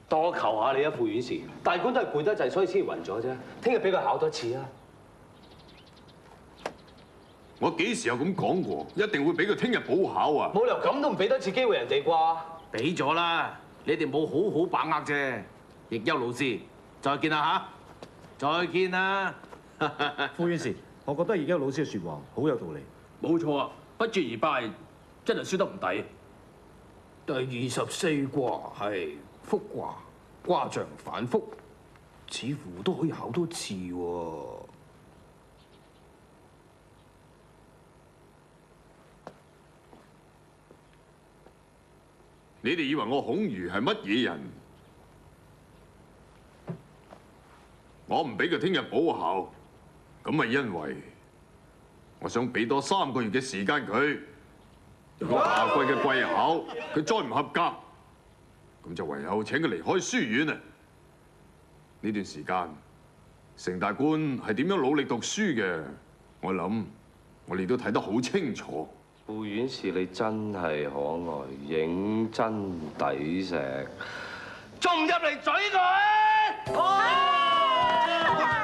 多求下你啊，副院士，大官都係攰得滯，所以先暈咗啫。聽日俾佢考多次啊！我幾時有咁講過？一定會俾佢聽日補考啊！冇理由咁都唔俾多次機會人哋啩？俾咗啦，你哋冇好好把握啫。亦休老師，再見啦嚇！再見啦！副院士，我覺得而家老師嘅説話好有道理。冇錯啊，不絕而敗，真係輸得唔抵。第24卦係復卦，卦象反覆，似乎都可以考多次喎。你哋以為我孔儒係乜嘢人？我唔俾佢聽日補考，咁係因為我想俾多3個月嘅時間佢。如果下季嘅季考佢再唔合格，咁就唯有請佢離開書院啊！呢段時間，成大官係點樣努力讀書嘅，我諗我哋都睇得好清楚。副院士你真係可愛，認真抵食，仲唔入嚟嘴佢？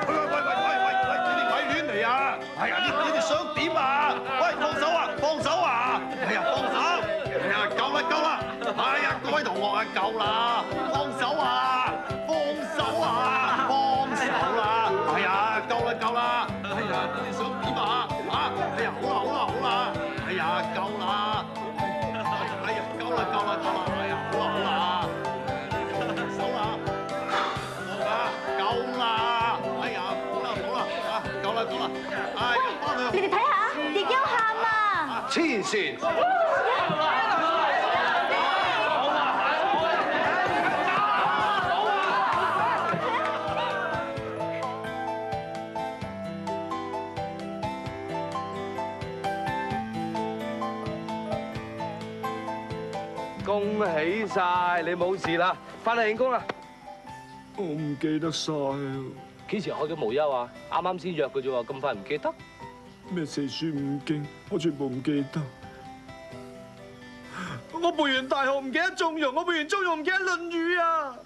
你哋咪亂嚟啊！係啊，你哋想點啊？喂，放手啊！放手啊！哎呀，放手！哎呀，夠啦夠啦！哎呀，各位同學啊，夠啦！放手啊！放手啊！放手啦！哎呀，夠啦夠啦！哎呀，你哋想點啊？啊！哎呀，好啦好啦好啦！哎呀，夠啦！哎呀，夠啦夠啦夠啦！哎呀，好啦好啦！放手啦！夠啦！哎呀，好啦好啦啊！夠啦夠啦！哎呀，翻去。你哋睇下，亦休喊啊！黐線！恭喜晒，你冇事啦，翻嚟慶功啦！我唔記得晒幾時開嘅無憂啊？啱啱先約嘅啫喎，咁快唔記得？咩四書五經，我全部唔記得。我背完大學唔記得中庸，我背完中庸唔記得論語啊！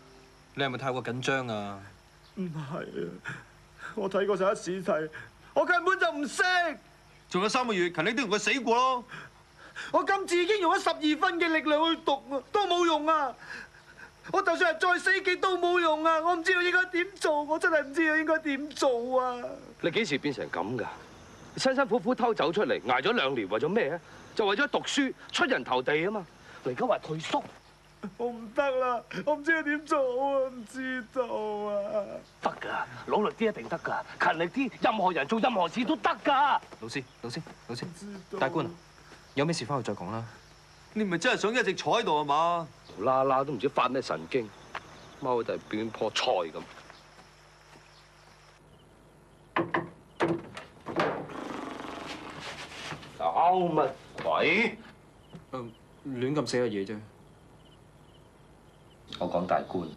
你係咪太過緊張啊？唔係啊，我睇過晒啲試題，我根本就唔識。仲有3個月，勤力啲同佢死過咯。我今次已經用咗12分嘅力量去讀啊，都冇用啊！我就算係再死記都冇用啊！我唔知道應該點做，我真係唔知道應該點做啊！你幾時變成咁㗎？辛辛苦苦偷走出嚟，捱咗2年，為咗咩啊？就為咗讀書出人頭地啊嘛！你而家話退縮，我唔得啦，我唔知道點做啊，唔知道啊！得㗎，努力啲一定得㗎，勤力啲，任何人做任何事都得㗎。老師，大官，有咩事翻去再講啦。你唔係真係想一直坐喺度係嘛？無啦啦都唔知發咩神經，踎喺度變棵菜咁。搞乜鬼？亂咁寫下嘢啫。我講大官。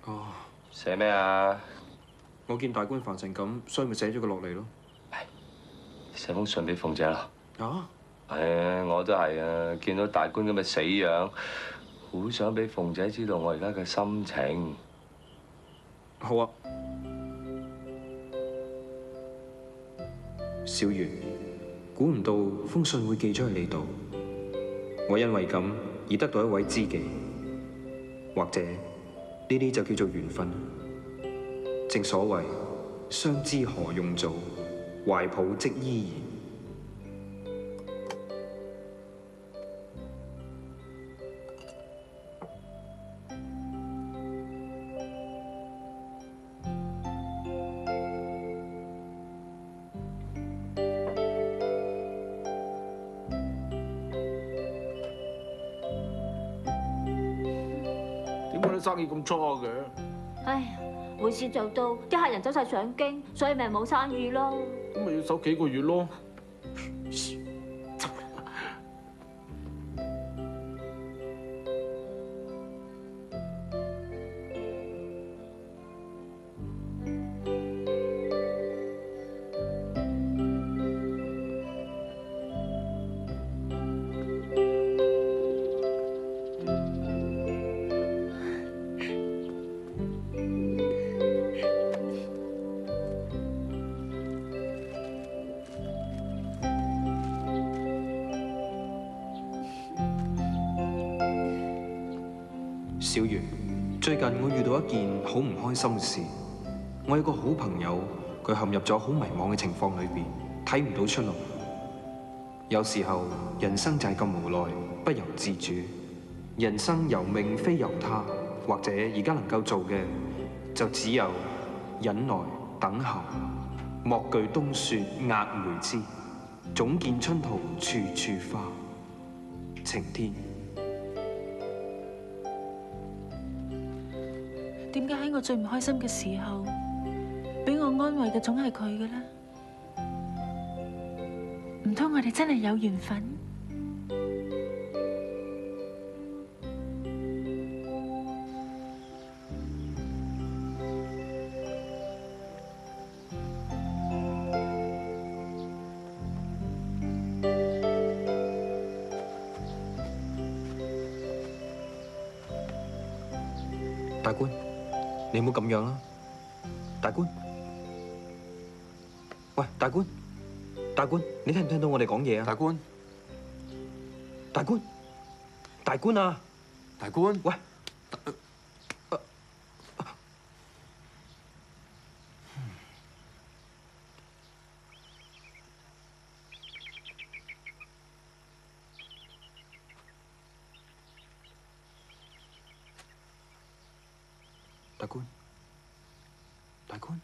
哦。寫咩啊？我見大官煩成咁，所以咪寫咗佢落嚟咯。寫封信俾鳳姐啦。啊？我都係啊！見到大官咁嘅死樣，好想俾鳳姐知道我而家嘅心情。好啊。小月，估唔到封信會寄咗去你度，我因為咁而得到一位知己，或者呢啲就叫做緣分。正所謂相知何用做，懷抱即依然。點解你生意咁差嘅？唉，會試做到啲客人走晒上京，所以咪冇生意咯。咁咪要守幾個月咯。小月，最近我遇到一件好唔開心嘅事。我有個好朋友，佢陷入咗好迷茫嘅情況裏邊，睇唔到出路。有時候人生就係咁無奈，不由自主。人生由命非由他，或者而家能夠做嘅就只有忍耐等候。莫懼冬雪壓梅枝，總見春途處處花。晴天。點解喺我最唔開心嘅時候，俾我安慰嘅總係佢嘅呢？唔通我哋真係有緣分？大官，你唔好咁樣啦！大官，喂，大官，大官，你聽唔聽到我哋講嘢啊？大官，大官，大官啊！大官，喂，大官，大官，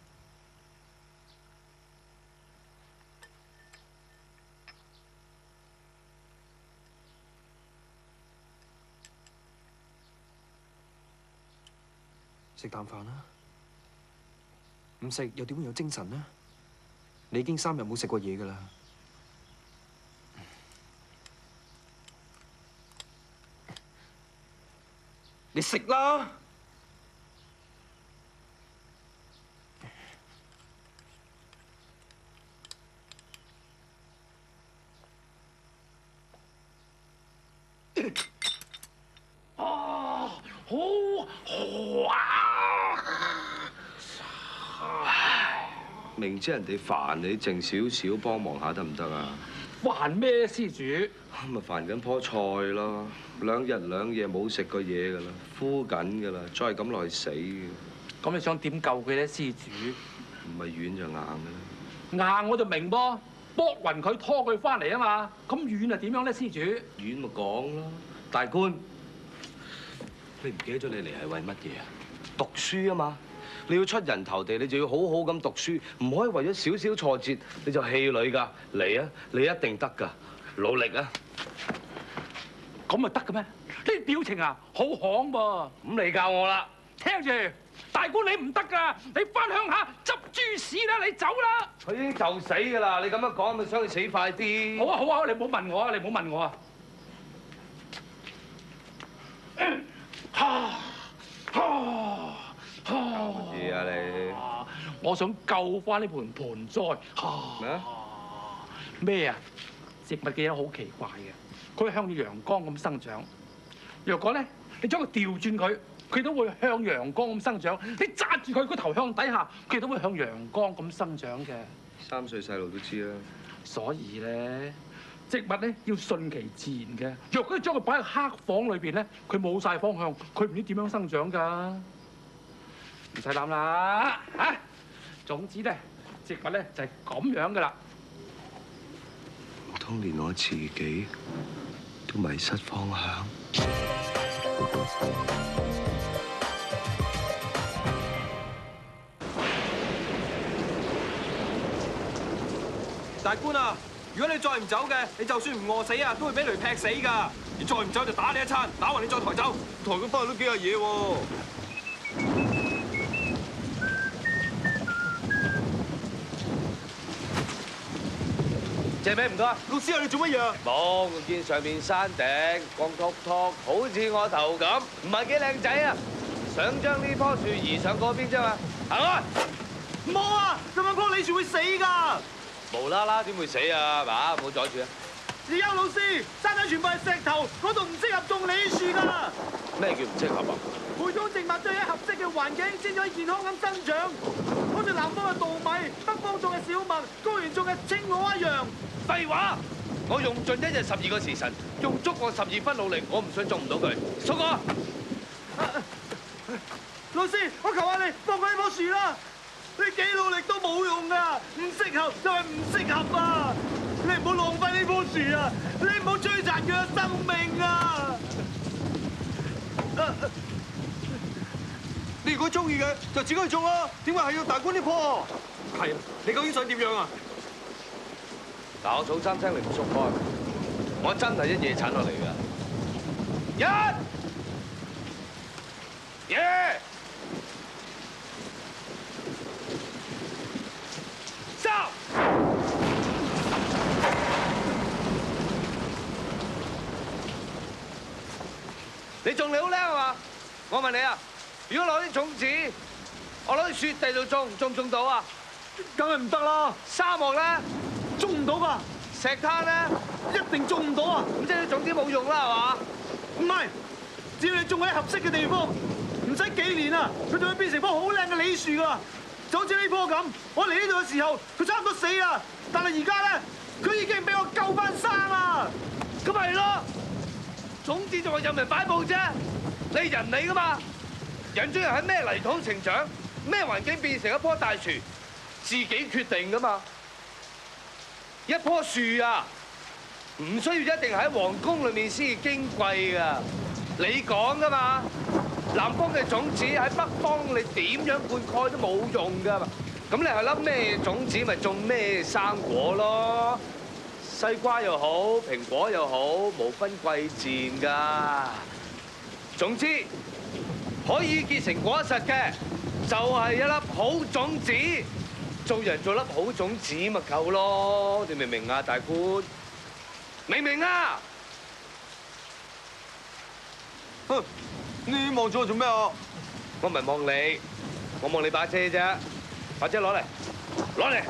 食啖飯啦！唔食又點會有精神呢？你已經3日冇食過嘢㗎啦！你食啦！明知人哋煩你，靜少少幫忙下得唔得啊？煩咩，施主？咪煩緊棵菜咯，2日2夜冇食過嘢噶啦，枯緊噶啦，再係咁落去死嘅。咁你想點救佢咧，施主？唔係軟就硬嘅啦。硬我就明噃，搏暈佢拖佢翻嚟啊嘛。咁軟係點樣咧，施主？軟咪講咯，大官，你唔記得咗你嚟係為乜嘢啊？讀書啊嘛。你要出人頭地，你就要好好咁讀書，唔可以為咗少少挫折你就氣餒㗎。嚟啊，你一定得㗎，努力啊！咁咪得嘅咩？呢啲表情啊，好行噃。咁你教我啦。聽住，大官你唔得㗎，你翻鄉下執豬屎啦，你走啦！佢已經就死㗎啦，你咁樣講咪想佢死快啲。好啊好啊，你唔好問我啊，你唔好問我啊。搞乜嘢啊你？我想救翻呢盆盆栽。咩？咩啊？植物嘅嘢好奇怪嘅，佢向住陽光咁生長。若果咧，你將佢調轉佢，佢都會向陽光咁生長。你紮住佢個頭向底下，佢都會向陽光咁生長嘅。 3歲細路都知啦。所以咧，植物咧要順其自然嘅。若果你將佢擺喺黑房裏邊咧，佢冇晒方向，佢唔知點樣生長㗎。唔使諗啦，嚇！總之咧，植物咧就係咁樣㗎啦。唔通連我自己都迷失方向？大官啊！如果你再唔走嘅，你就算唔餓死啊，都會俾雷劈死㗎。你再唔走就打你一餐，打完你再抬走，抬佢翻去都幾下嘢喎。借咩唔該？老師啊，你做乜嘢啊？冇，我見上面山頂光禿禿，好似我頭咁，唔係幾靚仔啊！想將呢棵樹移上嗰邊啫嘛，行開！唔好啊！咁樣棵李樹會死㗎！無啦啦點會死啊？係嘛，唔好阻住啊！李優老師，山頂全部係石頭，嗰度唔適合種李樹㗎。咩叫唔適合啊？培種植物都要喺合適嘅環境先可以健康咁生長，好似南方嘅稻米、北方種嘅小麥、高原種嘅青鵝一樣。廢話！我用盡1日12個時辰，用足我12分努力，我唔信種唔到佢。叔哥，老師，我求下你放過呢棵樹啦！你幾努力都冇用噶，唔適合就係唔適合啊！你唔好浪費呢棵樹啊！你唔好摧殘佢嘅生命啊！你如果中意嘅就自己去種啊，點解係要大官呢棵？係啊，你究竟想點樣啊？嗱，我早餐廳你唔縮開，我真係一夜鏟落嚟㗎。三。你種你好叻係嘛？我問你啊，如果攞啲種子，我攞啲雪地度種，種唔種到啊？梗係唔得啦！沙漠咧，種唔到㗎；石灘咧，一定種唔到啊！咁即係啲種子冇用啦係嘛？唔係，只要你種喺合適嘅地方，唔使幾年啊，佢就會變成棵好靚嘅梨樹㗎。就好似呢棵咁，我嚟呢度嘅時候，佢差唔多死啦，但係而家咧，佢已經俾我救翻生啦。咁咪係咯，種子仲係任人擺佈啫。你係人嚟㗎嘛？人中人喺咩泥土成長，咩環境變成一棵大樹，自己決定㗎嘛。一棵樹啊，唔需要一定喺皇宮裏面先至矜貴㗎。你講㗎嘛？南方嘅種子喺北方，你點樣灌溉都冇用㗎嘛。咁你係粒咩種子，咪種咩生果咯。西瓜又好，蘋果又好，無分貴賤㗎。總之可以結成果實嘅，就係一粒好種子。做人做粒好種子咪夠咯，你明唔明啊，大官？明唔明啊？哼！你望住我做咩啊？我唔係望你，我望你把遮啫。把遮攞嚟，攞嚟。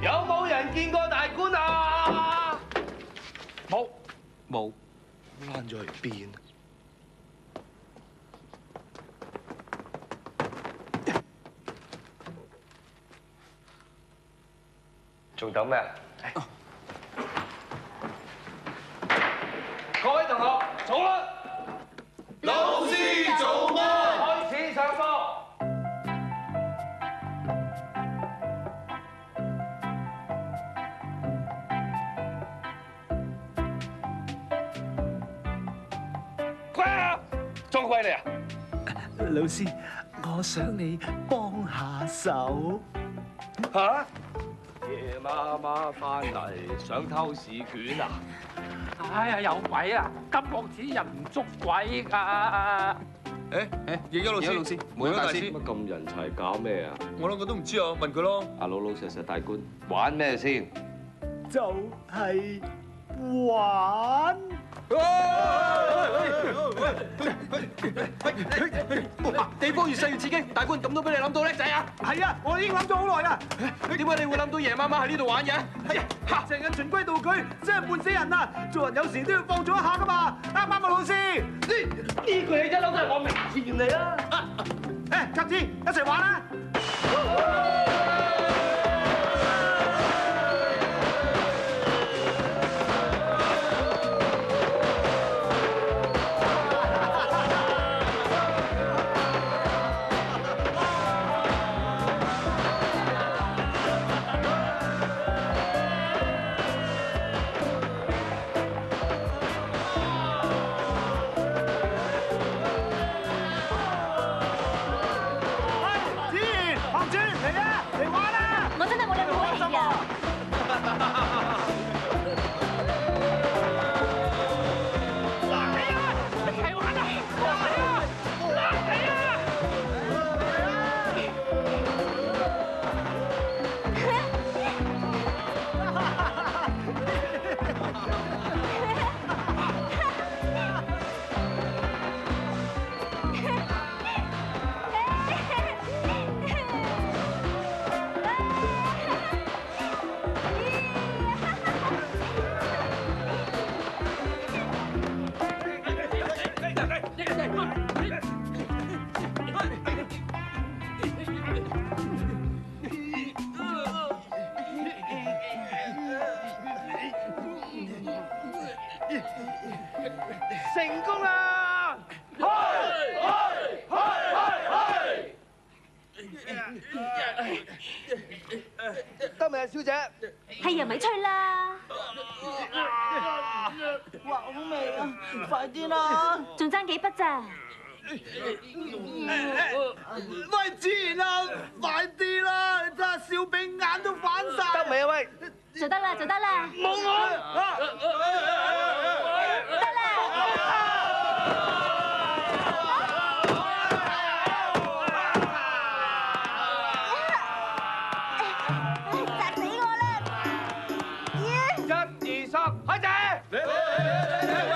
有冇人見過大官啊？冇，冇，躝咗去邊？仲等咩啊？各位同學，早安！老師早安！開始上課。裝鬼你啊！老師，我想你幫下手。嚇！夜媽媽翻嚟想偷試卷啊！哎呀，有鬼啊！金國子人唔捉鬼㗎。易優老師，梅大師，乜咁人齊搞咩啊？我兩個都唔知啊，問佢咯。阿老老實實大官玩咩先？就係玩。地方越細越刺激，大官咁都俾你諗到叻仔啊！係啊，我已經諗咗好耐啦。點解你會諗到夜晚晚喺呢度玩嘅？係啊，成日循規蹈矩，真係悶死人啊！做人有時都要放縱一下噶嘛，啱唔啱啊，老師？呢句嘢一嬲都係我名言嚟啦。誒，鴿子一齊玩啦！成功啦！得未啊，小姐？係啊，咪吹啦！哇，好味啊！快啲啦！仲爭幾筆咋？喂，自然啊，快啲啦！你睇下小炳眼都反晒。得未啊？喂，就得啦，就得啦。冇我。得啦。砸死我啦1、2、3，開始！喂，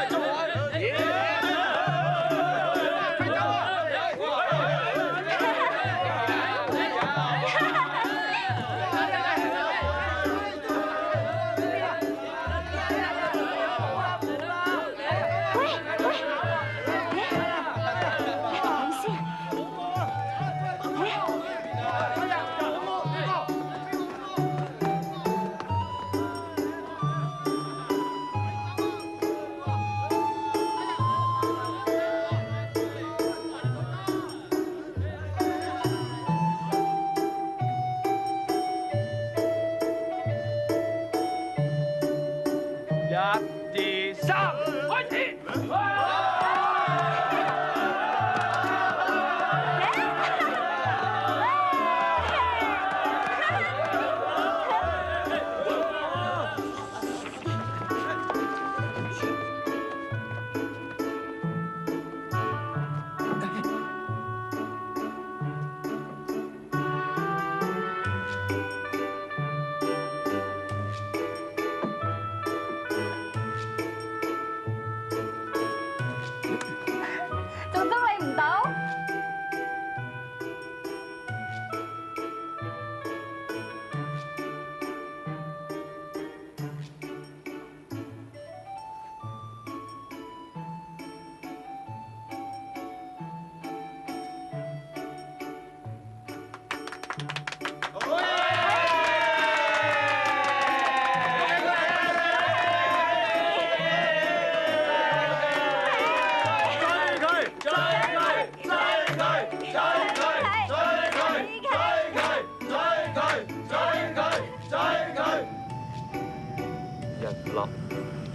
做我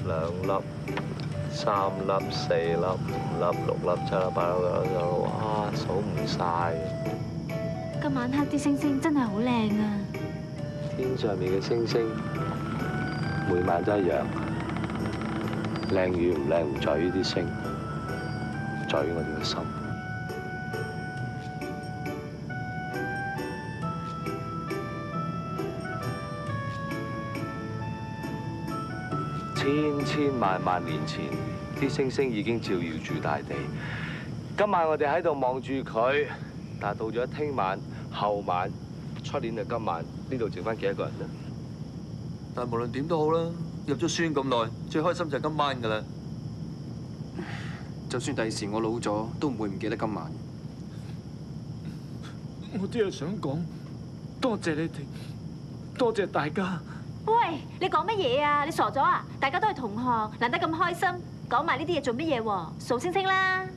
！2粒、3粒、4粒、5粒、6粒、7粒、8粒、9粒，哇，數唔晒。今晚黑啲星星真係好靚啊！天上面嘅星星，每晚都一樣，靚與唔靚唔在於啲星，在於我哋嘅心。千千萬萬年前，啲星星已經照耀住大地。今晚我哋喺度望住佢，但係到咗聽晚、後晚、出年嘅今晚，呢度剩翻幾多個人呢？但係無論點都好啦，入咗書院咁耐，最開心就係今晚㗎啦。就算第時我老咗，都唔會唔記得今晚。我只係想講，多謝你哋，多謝大家。喂，你講乜嘢啊？你傻咗啊？大家都係同學，難得咁開心，講埋呢啲嘢做乜嘢喎？數星星啦！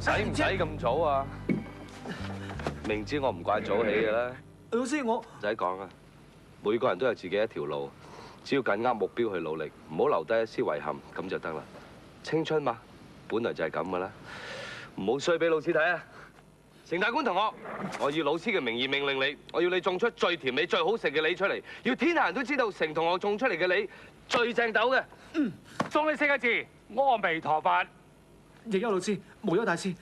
使唔使咁早啊？明知我唔慣早起嘅啦。老師，我唔使講啊，每個人都有自己一條路，只要緊握目標去努力，唔好留低一絲遺憾，咁就得啦。青春嘛，本來就係咁噶啦，唔好衰俾老師睇啊！成大官同學，我以老師嘅名義命令你，我要你種出最甜美、最好食嘅梨出嚟，要天下人都知道成同學種出嚟嘅梨最正斗嘅。送你4個字：阿彌陀佛。亦有老師，無憂大師，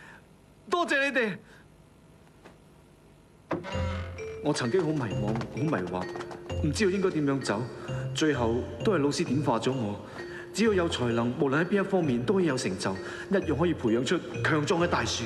多謝你哋。我曾經好迷茫，好迷惑，唔知道應該點樣走，最後都係老師點化咗我。只要有才能，無論喺邊一方面都可以有成就，一樣可以培養出強壯嘅大樹。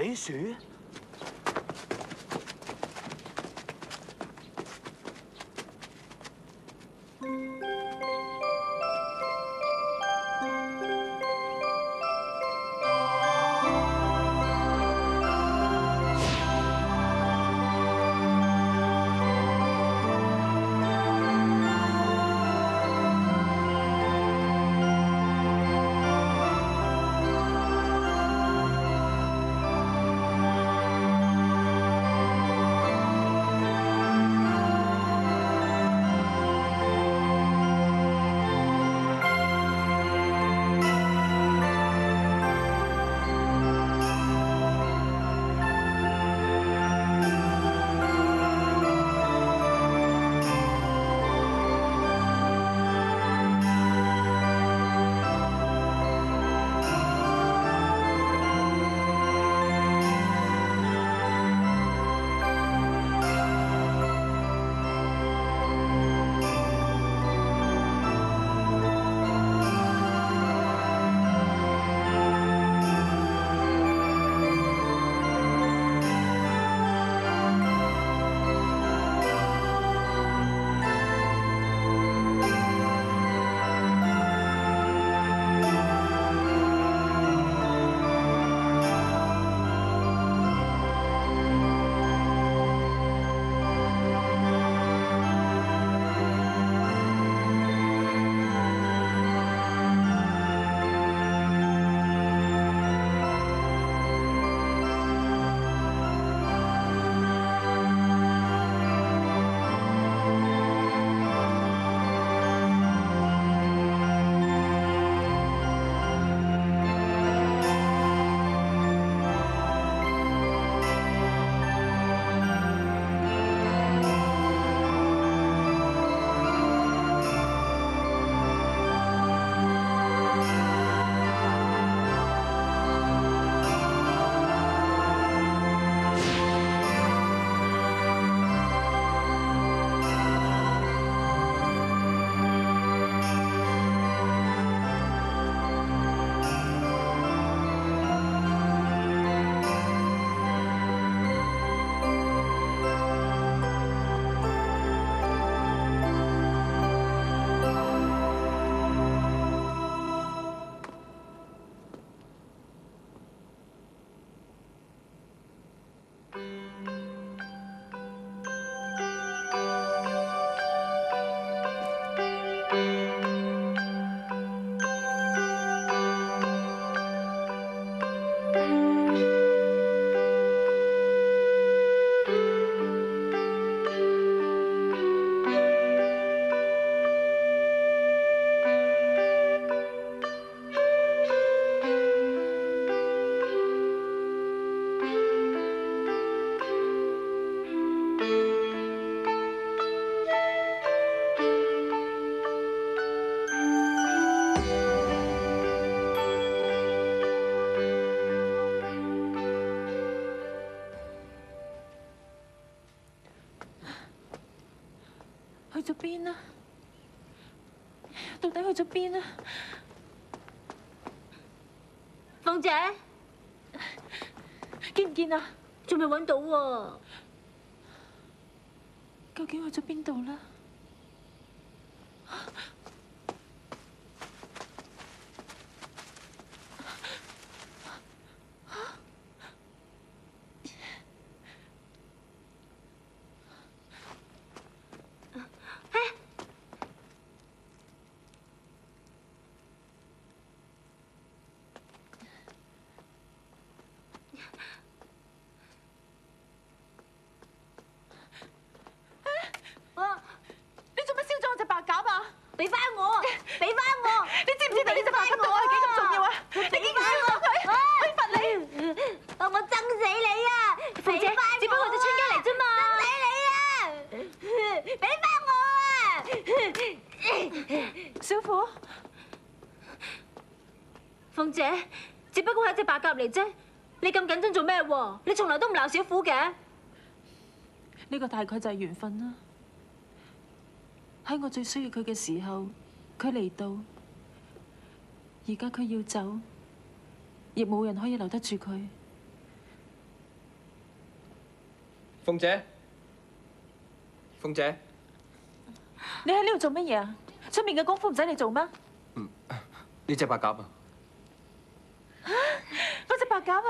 李樹。去咗邊啊？到底去咗邊啊？鳳姐，見唔見啊？仲未揾到喎。究竟去咗邊度啦？俾翻我！俾翻我！你知唔知道呢隻白鴿對我係幾咁重要啊？你竟然要攞佢，我要罰你！我憎死你啊！鳳姐，只不過隻春雞嚟啫嘛！憎死你啊！俾翻我啊！小虎，鳳姐，只不過係一隻白鴿嚟啫，你咁緊張做咩喎？你從來都唔鬧小虎嘅。呢個大概就係緣分啦。喺我最需要佢嘅時候，佢嚟到；而家佢要走，亦冇人可以留得住佢。鳳姐，鳳姐，你喺呢度做乜嘢啊？出面嘅功夫唔使你做咩？呢隻白鴿啊！嗰隻白鴿啊！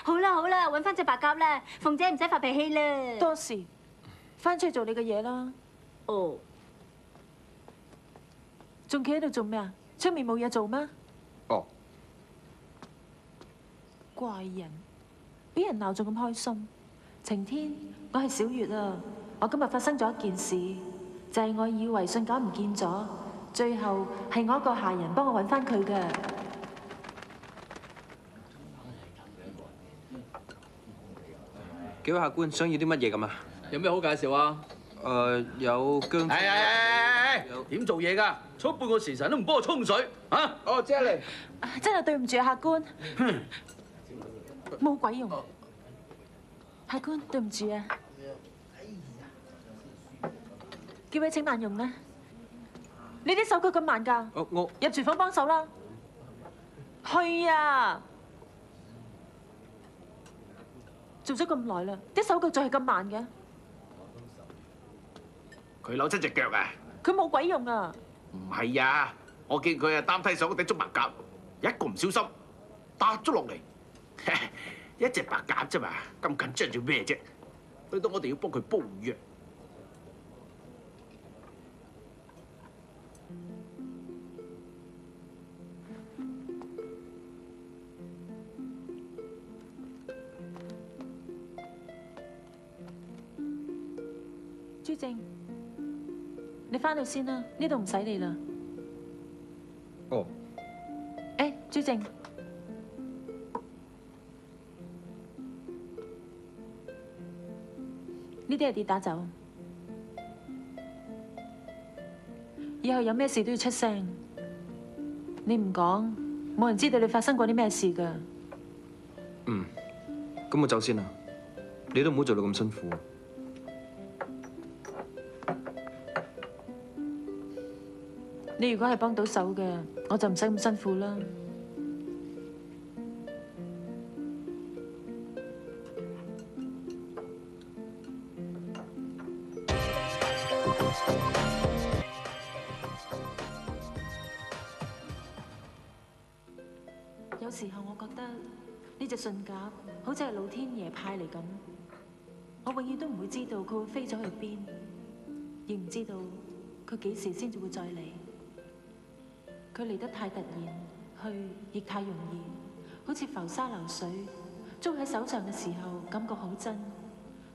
好啦好啦，揾翻隻白鴿啦，鳳姐唔使發脾氣啦。多事，翻出去做你嘅嘢啦。哦，仲企喺度做咩啊？出面冇嘢做咩？哦，怪人，俾人鬧仲咁開心。晴天，我係小月啊！我今日發生咗一件事，就係我以為信鴿唔見咗，最後係我一個下人幫我揾翻佢嘅。幾位客官想要啲乜嘢咁啊？有咩好介紹啊？有薑。點做嘢㗎？出半個時辰都唔幫我沖水啊！哦，即係嚟。真係對唔住啊，客官，冇鬼用。客官，對唔住啊。幾位請慢用啦。你啲手腳咁慢㗎？我入廚房幫手啦。去啊！做咗咁耐啦，啲手腳仲係咁慢嘅。佢扭親隻腳啊！佢冇鬼用啊！唔係啊，我見佢啊擔梯上嗰頂捉白鴿，一個唔小心搭咗落嚟。一隻白鴿啫嘛，咁緊張做咩啫？去到我哋要幫佢煲藥。朱正，你翻去先啦，呢度唔使你啦。哦。誒，朱正，呢啲係跌打酒，以後有咩事都要出聲。你唔講，冇人知道你發生過啲咩事㗎。咁我走先啦。你都唔好做到咁辛苦。你如果係幫到手嘅，我就唔使咁辛苦啦。有時候我覺得呢隻信鴿好似係老天爺派嚟咁，我永遠都唔會知道佢會飛咗去邊，亦唔知道佢幾時先至會再嚟。佢嚟得太突然，去亦太容易，好似浮沙流水。捉喺手上嘅時候感覺好真，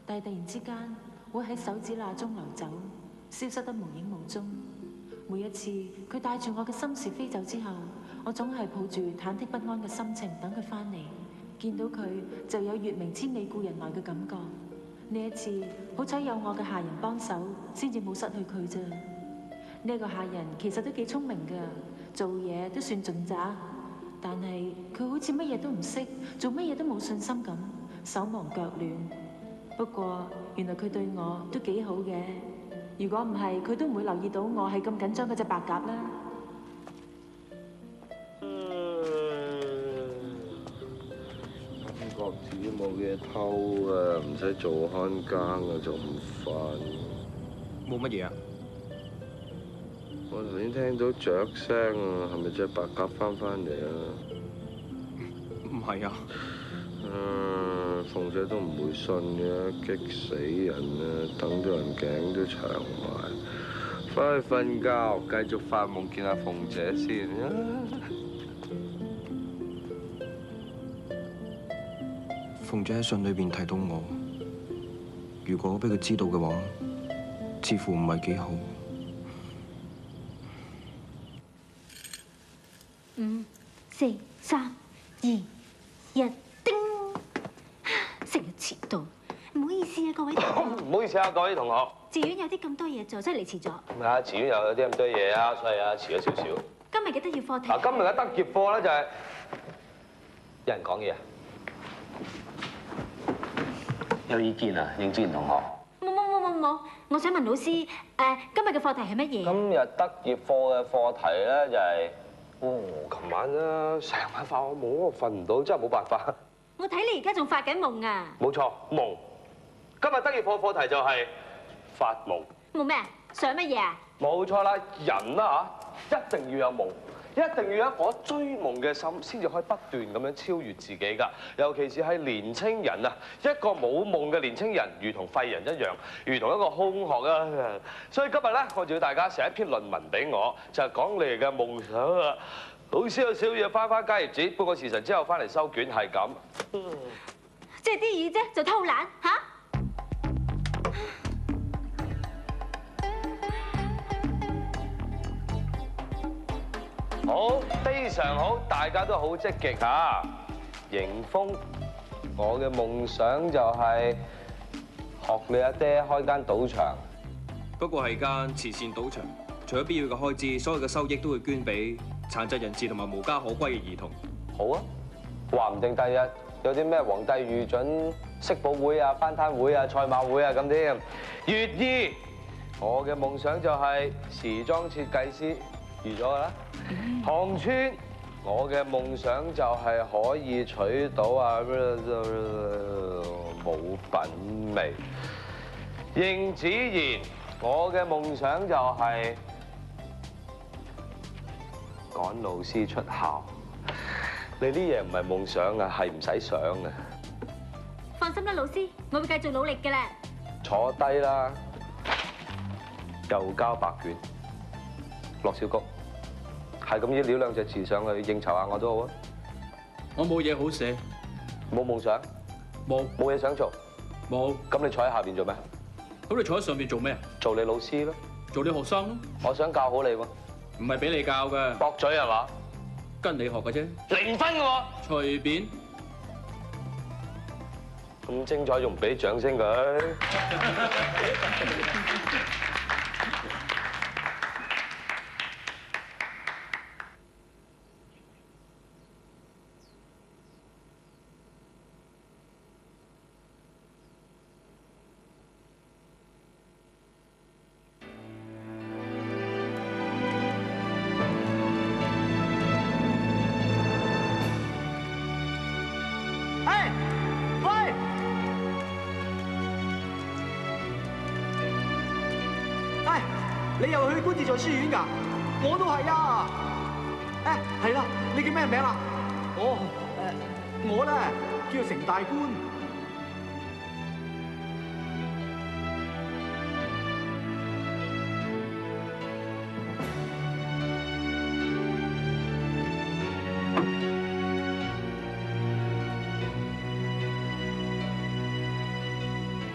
但係突然之間會喺手指罅中流走，消失得無影無蹤。每一次佢帶住我嘅心事飛走之後，我總係抱住忐忑不安嘅心情等佢返嚟。見到佢就有月明千里故人來嘅感覺。呢一次好彩有我嘅下人幫手，先至冇失去佢啫。呢個下人其實都幾聰明㗎。做嘢都算盡責，但係佢好似乜嘢都唔識，做乜嘢都冇信心咁，手忙腳亂。不過原來佢對我都幾好嘅，如果唔係，佢都唔會留意到我係咁緊張嗰隻白鴿啦。覺自己冇嘢偷啊，唔使做看更啊，仲唔煩？冇乜嘢啊？我頭先聽到雀聲啊，係咪隻白鴿翻嚟啊？唔係啊。鳳姐都唔會信嘅，激死人啊！等到人頸都長埋，翻去瞓覺，繼續發夢見下鳳姐先啊！鳳姐喺信裏邊提到我，如果俾佢知道嘅話，似乎唔係幾好。5、4、3、2、1，叮！成日遲到，唔好意思啊，各位同學。唔好意思啊，各位同學。寺院有啲咁多嘢做，真係嚟遲咗。唔係啊，寺院又有啲咁多嘢啊，所以啊，遲咗少少。今日嘅得業課題。嗱，今日嘅得業課咧就係有人講嘢啊。有意見啊，應之前同學。冇，我想問老師，今日嘅課題係乜嘢？今日得業課嘅課題咧就係，琴晚啦，成晚發惡夢，我瞓唔到，真係冇辦法。我我睇你而家仲發緊夢啊！冇錯，夢。今日得意課題就係發夢。夢咩？想乜嘢啊？冇錯啦，人啦嚇，一定要有夢，一定要有一顆追夢嘅心，先至可以不斷咁樣超越自己㗎。尤其是係年青人啊，一個冇夢嘅年青人，如同廢人一樣，如同一個空殼啊。所以今日咧，我就要大家寫一篇論文俾我，就係講你哋嘅夢想啊。老師有少嘢翻家業紙，半個時辰之後翻嚟收卷，係咁。即係啲語啫，就偷懶嚇？好，非常好，大家都好積極嚇。迎風，我嘅夢想就係學你阿爹開間賭場。不過係間慈善賭場，除咗必要嘅開支，所有嘅收益都會捐俾殘疾人士同埋無家可歸嘅兒童。好啊，話唔定第日有啲咩皇帝御准色保會啊、番攤會啊、賽馬會啊咁添。月兒，我嘅夢想就係時裝設計師，預咗㗎啦。唐川，我嘅夢想就係可以娶到啊冇品味。應子賢，我嘅夢想就係趕老師出校。你啲嘢唔係夢想啊，係唔使想啊。放心啦，老師，我會繼續努力嘅啦。坐低啦，又交白卷，落小谷，係咁依撩兩隻字上去應酬下我都好啊。我冇嘢好寫，冇夢想，冇嘢想做，冇。咁你坐喺下邊做咩？咁你坐喺上邊做咩啊？做你老師咯，做你學生咯。我想教好你喎。唔係俾你教㗎，駁嘴係嘛？跟你學嘅啫。0分嘅喎。隨便。咁精彩仲唔俾掌聲佢？你又去觀自在書院㗎？我都係啊！係啦，你叫咩名啊？我咧叫成大官。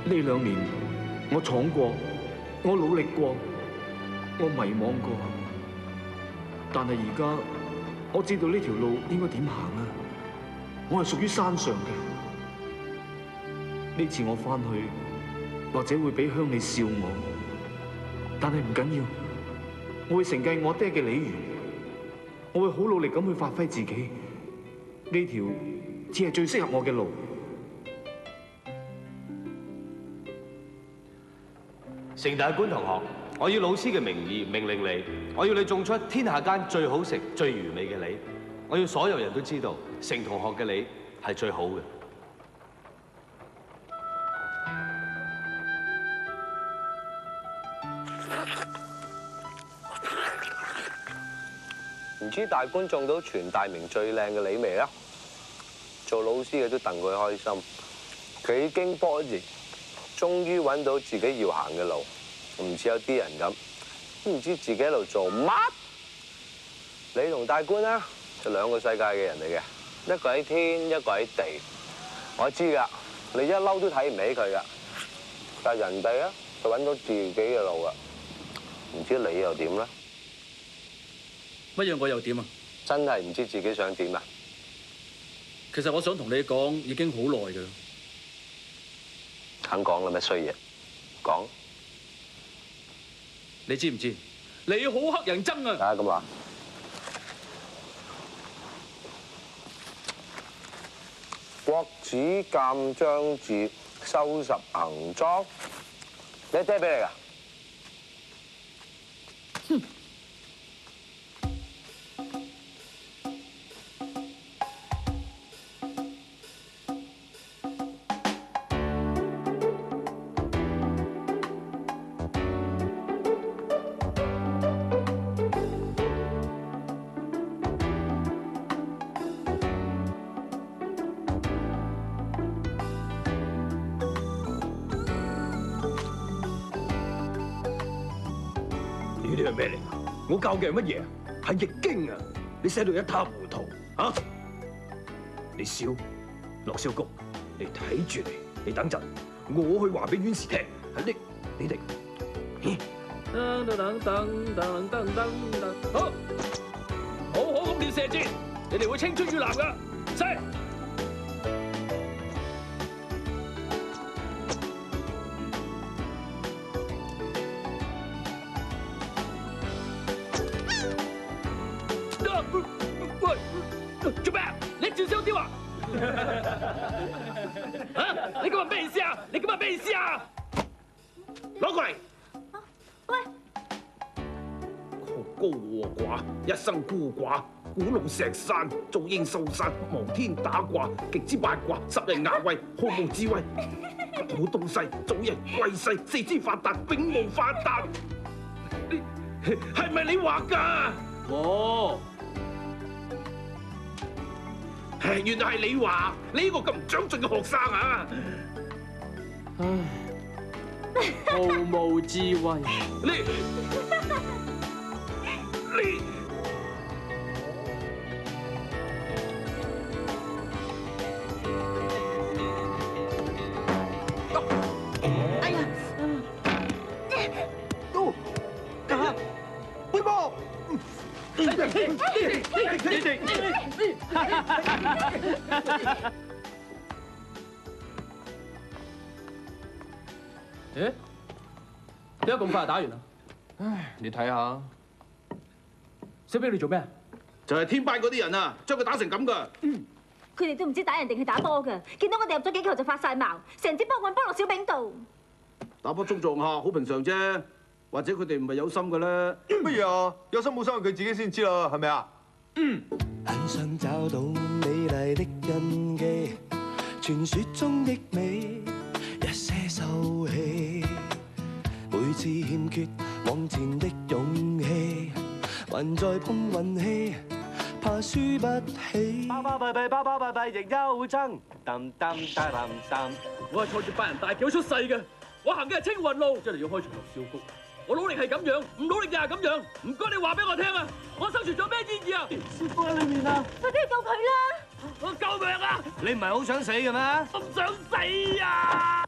呢2年，我闖過，我努力過。我迷惘過，但係而家我知道呢條路應該點行啊！我係屬於山上嘅。呢次我返去，或者會俾鄉里笑我，但係唔緊要，我會承繼我爹嘅鯉魚，我會好努力咁去發揮自己。呢條只係最適合我嘅路。成大官同學。我以老師嘅名義命令你，我要你種出天下間最好食、最完美嘅梨。我要所有人都知道，成同學嘅梨係最好嘅。唔知大官種到全大明最靚嘅梨未啊？做老師嘅都戥佢開心，幾經波折，終於揾到自己要行嘅路。唔似有啲人咁，都唔知自己喺度做乜。你同大官咧就2個世界嘅人嚟嘅，一個喺天，一個喺地。我知㗎，你一嬲都睇唔起佢㗎。但係人哋咧就揾到自己嘅路㗎。唔知你又點咧？乜嘢我又點啊？真係唔知自己想點啊！其實我想同你講已經好耐㗎啦。肯講啦咩衰嘢？講。你知唔知？你好乞人憎啊！咁話，國子監張節收拾行裝，你爹俾你㗎？哼！啲係咩嚟㗎？我教嘅係乜嘢啊？係易經啊！你寫到一塌糊塗啊！你笑，樂少谷，你睇住你，你等陣，我去話俾阮氏聽。你哋，噔噔噔噔噔噔噔，好，好好咁練射箭，你哋會青出於藍㗎。射！喂，做咩？你照燒雕啊？啊！你今日咩意思啊？你今日咩意思啊？攞過嚟！喂，高和寡，一生孤寡，古老石山，早應受殺，無天打卦，極之八卦，十人牙慧，毫無智慧，不好東西，早日歸西，四肢發達，並無發達。你係咪你畫㗎？哦，原來係你畫，你呢個咁唔長進嘅學生啊！唉，毫無智慧。你。哎呀！背波！誒，點解咁快就打完啊？唉，你睇下，小兵你做咩啊？就係天班嗰啲人啊，將佢打成咁噶。佢哋都唔知打人定係打波㗎，見到我哋入咗幾球就發晒矛，成支波棍波落小丙度。打波衝撞下好平常啫，或者佢哋唔係有心嘅咧。乜嘢啊？有心冇心佢自己先知啦，係咪啊？很想找到美麗的印記，傳說中的美，一些秀氣。每次欠缺往前的勇氣，還在碰運氣，怕輸不起。巴巴閉閉，巴巴閉閉亦優爭。擔擔擔擔擔。我係坐住百人大轎出世嘅，我行嘅係青雲路，真係要開除落蕭谷。我努力係咁樣，唔努力就係咁樣。唔該你話俾我聽啊！我生存咗咩意義啊？師傅喺裏面啊！快啲去救佢啦！我救命啊！你唔係好想死嘅咩？我唔想死啊！